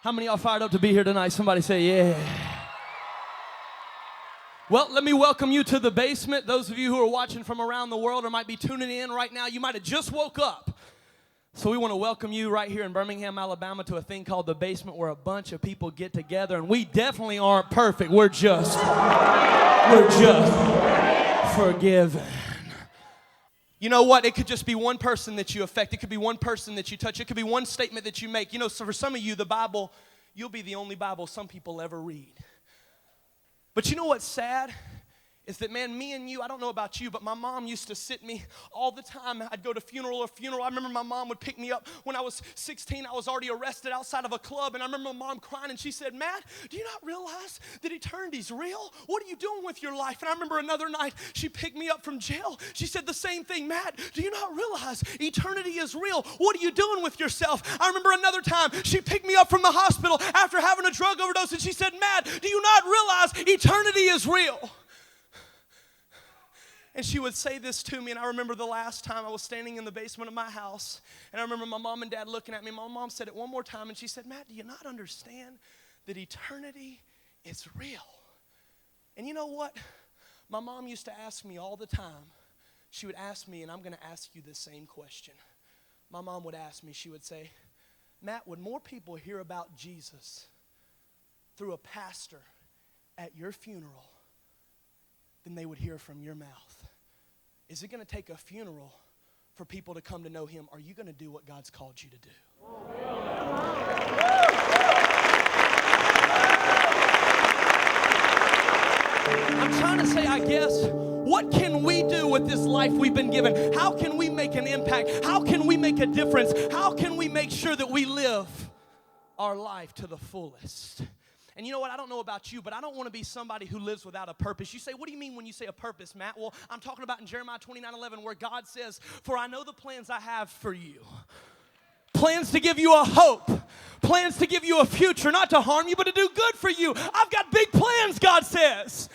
How many of y'all fired up to be here tonight? Somebody say, yeah. Well, let me welcome you to the basement. Those of you who are watching from around the world or might be tuning in right now, you might have just woke up. So we want to welcome you right here in Birmingham, Alabama to a thing called the basement where a bunch of people get together, and we definitely aren't perfect. We're just forgiven. You know what? It could just be one person that you affect. It could be one person that you touch. It could be one statement that you make. You know, so for some of you, the Bible, you'll be the only Bible some people ever read. But you know what's sad? Is that, man, me and you, I don't know about you, but my mom used to sit me all the time. I'd go to funeral. I remember my mom would pick me up. When I was 16, I was already arrested outside of a club, and I remember my mom crying, and she said, Matt, do you not realize that eternity's real? What are you doing with your life? And I remember another night, she picked me up from jail. She said the same thing, Matt, do you not realize eternity is real? What are you doing with yourself? I remember another time, she picked me up from the hospital after having a drug overdose, and she said, Matt, do you not realize eternity is real? And she would say this to me, and I remember the last time I was standing in the basement of my house, and I remember my mom and dad looking at me. My mom said it one more time, and she said, Matt, do you not understand that eternity is real? And you know what? My mom used to ask me all the time. She would ask me, and I'm going to ask you the same question. My mom would ask me, she would say, Matt, would more people hear about Jesus through a pastor at your funeral than they would hear from your mouth? Is it going to take a funeral for people to come to know him? Are you going to do what God's called you to do? I'm trying to say, I guess, what can we do with this life we've been given? How can we make an impact? How can we make a difference? How can we make sure that we live our life to the fullest? And you know what? I don't know about you, but I don't want to be somebody who lives without a purpose. You say, what do you mean when you say a purpose, Matt? Well, I'm talking about in Jeremiah 29:11 where God says, for I know the plans I have for you. Plans to give you a hope. Plans to give you a future, not to harm you, but to do good for you. I've got big plans, God says.